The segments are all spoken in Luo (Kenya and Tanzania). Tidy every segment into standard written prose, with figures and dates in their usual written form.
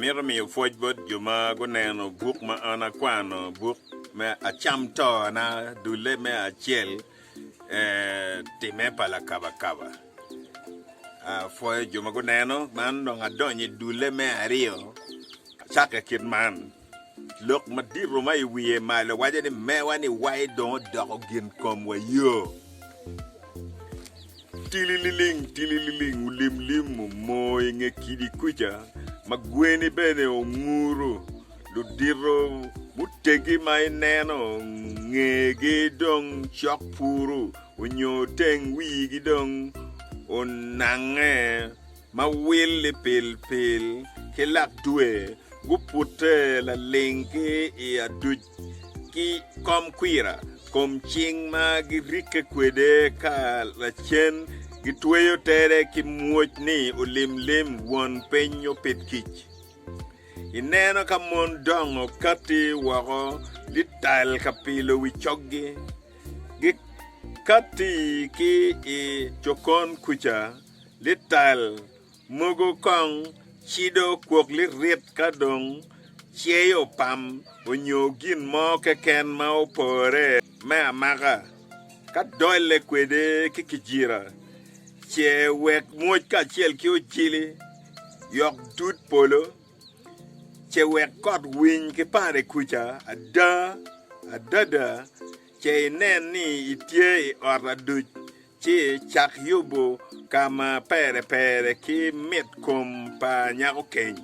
amiro mi fuoj bot juma goneno buk ma ana kwano buk me acham to na dule me achiel time pala kaba kaba fuoj juma goneno man no adonye dule me ario chaka kid man look madiro mai wiye malo waje ni mewani wai don dogo gin kom wa yo tilililing ulimlim mo inge kidi kucha magweni bene onguru do diro mutegi mai neno ngege dong chok puru onyo teng wigi dong onange mawili pil kelak due gupute la lenge e aduj ki kom kwira kom ching ma girike kwede ka la chen gitweyo tere ki muoch ni ulimlim won penyo petkich ineno ka mon dongo kati wako lital kapilo wichogi gi kati ki e chokon kucha lital mugo kong chido kwok li rit kadong cheyo pam onyogin mo keken ma opore me amaka ka dole kwede kikijira che wek muoch ka chiel ki ochili yok tut polo che wek kot winy ki pare kucha adada che nen ni itie i ora duch che chak yubo kama pere ki mit kum pa nyako keny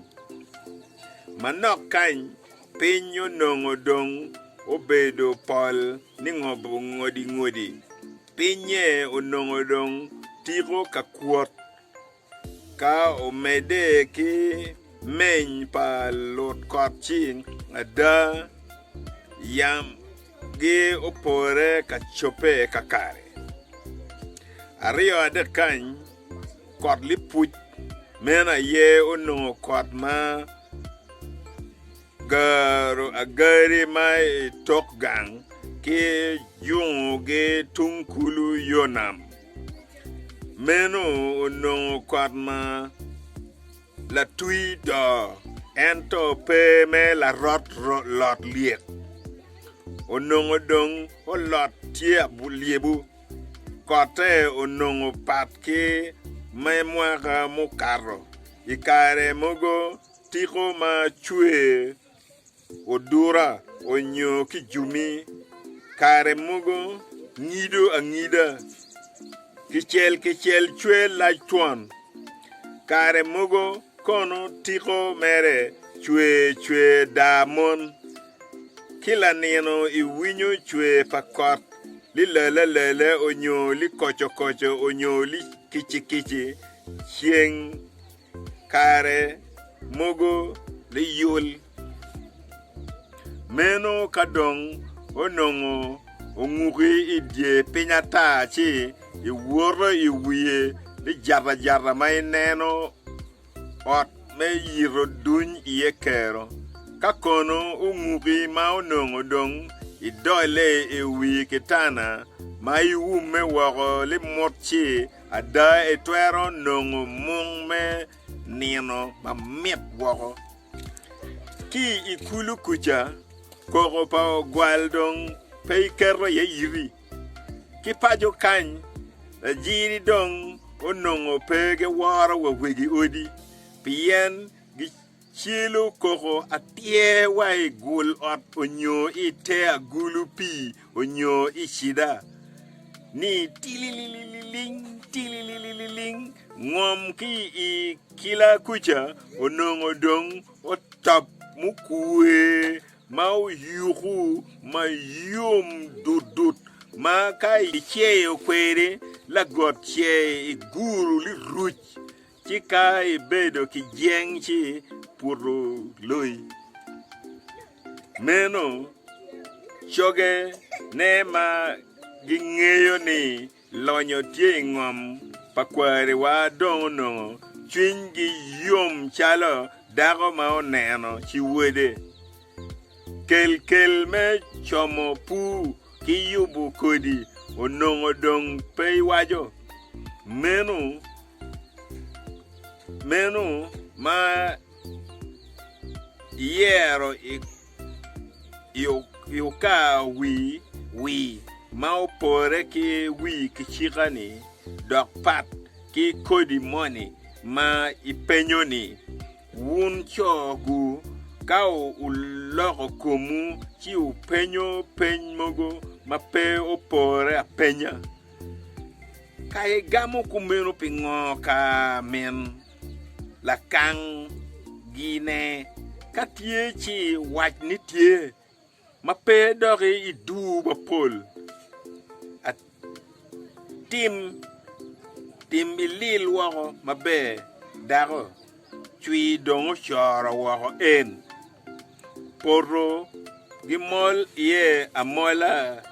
manok kany pinyo nongo dong obedo pol ni ngobo ngodi pinye onongo dong tiro ka kuot ka omede ki meny pa lot kot chin ada yam ge opore ka chope ka kare ario ade kany kot li puch mena ye onongo kot ma garo agari mai tok gang ke yunge tunkulu yonam meno onongo kot ma la tui do ento pe me la rot lot liek onongo dong o lot tie buliebu kote onongo pat ke me mwaka mukaro ikare mogo tiko ma chue odura onyo kijumi kare mogo ngido angida kichel chue la chuan kare mogo kono tiko mere chue damon kila nino iwinyo chue pakot li lele onyo li kocho onyo li kichi chieng kare mogo li yul meno kadong onongo onguki idie pinyata chi iworo iwie li jara mai neno ot me yiro duny iye kero kakono onguki ma onongo dong idole ewi kitana ma iwume wako li motchi ada etwero nongo mung me nino ma met wako ki ikulu kucha koko pa gwaldong pei kero ye yiri ki pajo kany jiri dong onongo pege wara wawegi odi pien gi chilo koko atie wai gul ot onyo ite agulu pi onyo ishida ni tilililing ngom ki i kila kucha onongo dong otap mukue mau yuhu ma yum dudut ma kai cheo kwere la got che guru li ruch chika bedo ki jeng chi puro loy meno choge ne ma gingeyo ni lonyo tie ngom pakware wa dono chingi yum chalo dago ma oneno chi wede kel me chomo pu ki yubu kodi onongo dong pei wajo menu ma yero io ka wi ma opore ki wi kichigani dok pat ki kodi money ma ipenyoni wun chogu ka uloko komu chi upenyo peny mogo ma pe opore apenya ka igamo kumeno pingo ka men la kang gine ka tie chi wach ni tie ma pe dori idu bapol at tim ilil wako mabe daro chui dongo choro wako en poro gimol ye amola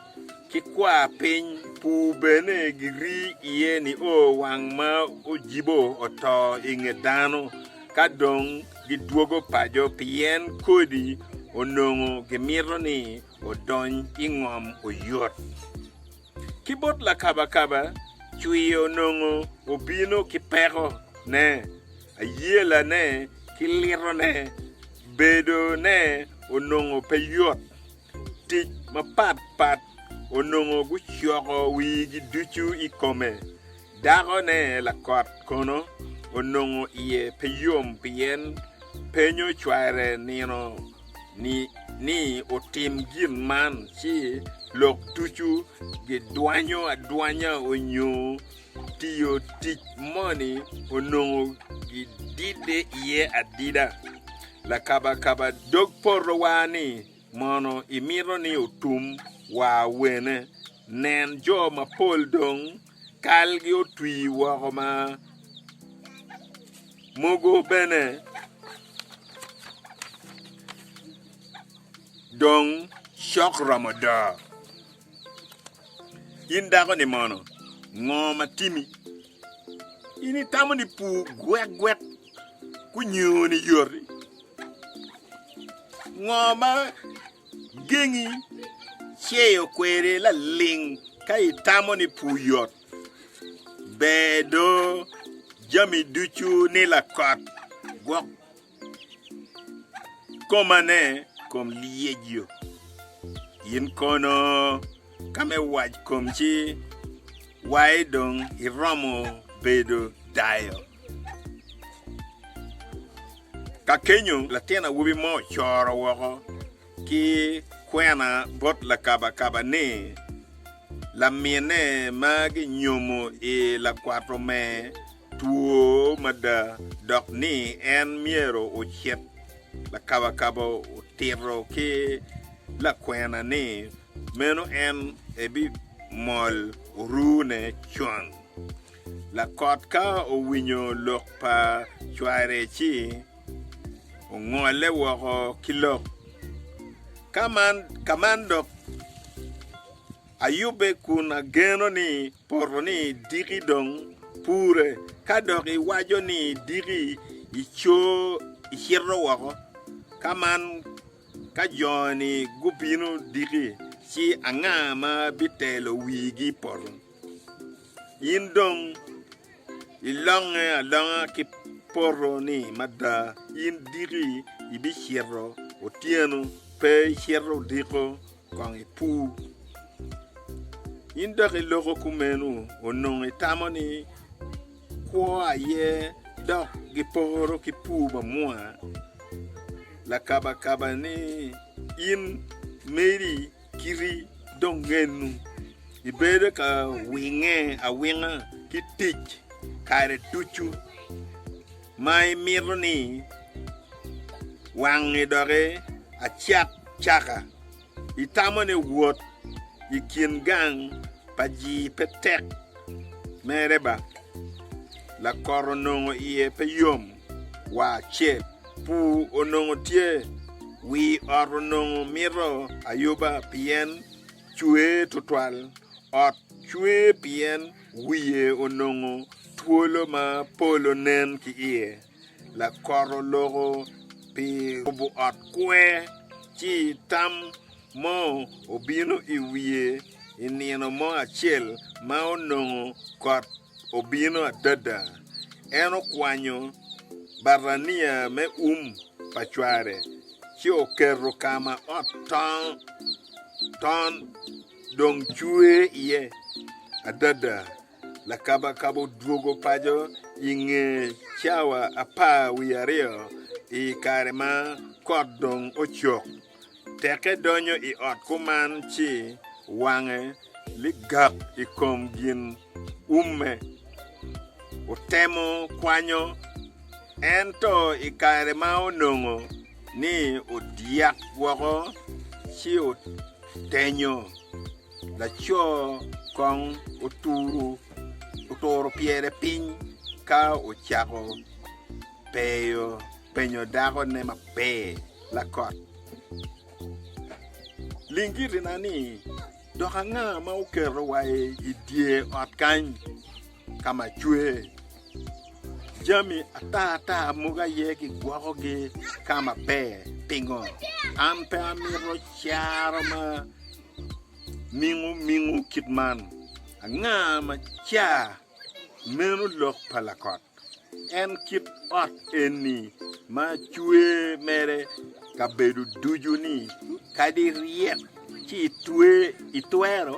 kikwa piny pu bene giri iye ni o wang ma ojibo oto inge dano kadong giduogo pajo pien kodi onongo gemiro ni odony ingom oyot kibot la kaba chui onongo obino kipero ne ayela ne kiliro ne bedo ne onongo peyot tik mapat onongo guchoko wigi duchu ikome dago ne la kot kono onongo iye peyom pien penyo chware nino ni otim gin man chi lok tuchu ge adwanya onyo tiyo tik money onongo gi dide iye adida la kaba dog porowani mono imiro ni otum wa wene nen jo ma pol dong kalgi otwi wako ma mogo bene dong shok ramada indako ni mono ngoma timi ini tamo ni pu gwek kunyoni yori ngoma gengi cheyo kwere la ling kai tamo ni puyot bedo jami duchu ni la kot gwok komane kom liyejo yin kono kame waj komchi waidong iromo bedo dayo kakenyo la tena wubi mo choro woko ki kwena bot la kaba ne la miene magi nyomo e la kwatro me tuo mada dok ni en miero o chet la kaba o tiro ki la kwena ni meno en ebi mol rune chuang la kotka o winyo lok pa chware chi o ngole woko kilok kamando ayube kuna geno ni poroni diri dong pure kadori wajo ni diri ichiro wako kaman kajoni gupino diri si angama bitelo wigi poron indong ilonge alonga ki poroni mada indiri ibishiro otieno pe chero diko kong ipu indari logo kumenu onong itamoni kwa ye dok giporo kipu ba mua la kaba ni in meri kiri dongenu ibede ka winga kitich kare tuchu mai mirni wangi dore achak chaka itamone wot ikin gang paji petek mereba la koronongo iye peyom wa che pu onongo tie wi oronongo miro ayuba pien chue tutwal ot chue pien wiye onongo tuolo ma polo nen ki iye la korologo pi obu ot kwe chi tam mo obino iwiye inino mo achel ma onongo kot obino adada eno kwanyo barania me pachware chio kero kama ot ton dong chue ye adada la kaba kabo duogo pajo inge chawa apa wiario I karema kodong ochok teke donyo I ot kuman chi wange li gap I kom gin utemo kwanyo ento I karema onongo ni odiak wako chi utenyo la cho kong utoro piere piny ka uchako penyo dago ne mape la kot lingiri nani doka nga ma ukero wae idie ot kany kama chue jami ata muga yeki gwako gi kama pe pingo ampe amiro charo ma mingu kitman nga ma cha menu lok palakot en kit ot eni ma chue mere kabedu duju ni kadi riet chi tue ituero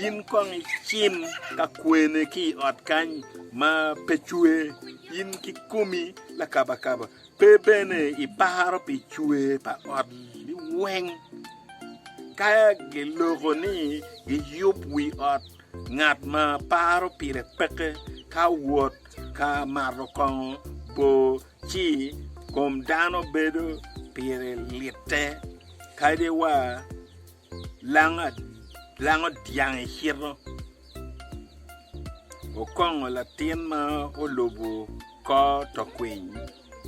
yin kong chim ka kwene ki ot kany ma pechue yin ki kumi la kaba pebene ipaharo pi chue pa ot li weng kaya gilogo ni giyup wi ot ngat ma paro pire peke ka wot ka marokong bo chi kom dano bedo pire lite kade wa langa diang hiro o kongo la tin ma o lobo ko to queen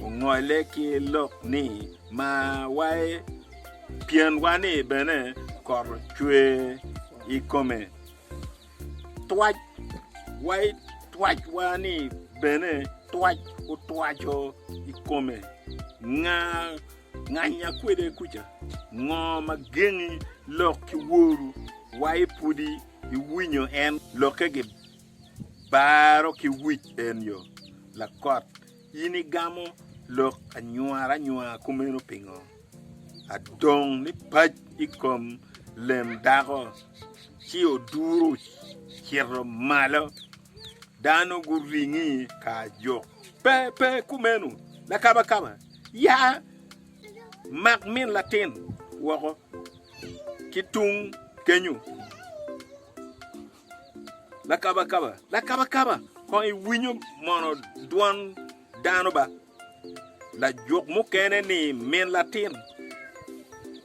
o ngole ki lok ni ma wai pian wani bene kor chue I come twaj wani bene twaj o twajo I come nganya kwede kucha ngo magengi lok ki woru wai pudi I winyo en lokege baro ki wit en yo la kot yini gamo lok anyuara kumeno pingo adong ni paj ikom lem dago chi oduro chiro malo dano guringi ka jo pe kumenu la kaba ya mak min latin wako kitung kenyu la kaba ko I winyo mono duan dano ba la jok mo kene ni min latin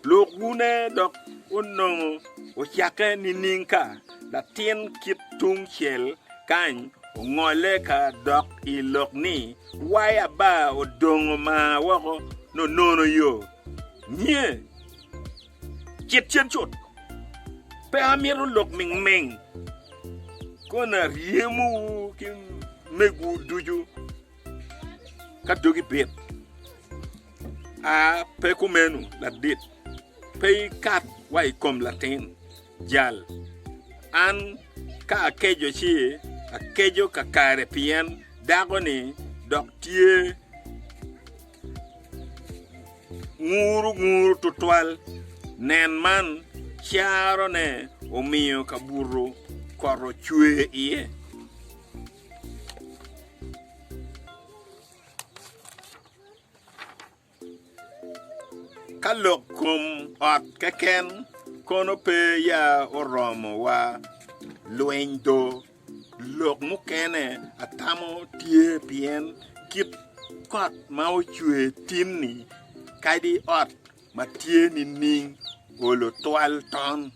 lok wune dok unongo o chake ni ninka latin kitung chel kany o ngole ka dok I lok ni waya ba o dongo ma wako no yo nye chen chot pe amiro lok ming kona riemu ki megu duju ka dogi bet a pe kumenu la dit pe kat wai kom latin jal an ka kejo chi akejo ka kare pien dagoni dok tie nguru tutwal nen man chiaro ne omiyo kaburu koro chue iye kalok kum ot keken kono pe ya oromo wa luendo lok mukene atamo tie pien kip kot mau chue timni kadi ot ma tie ni ning olo twal ton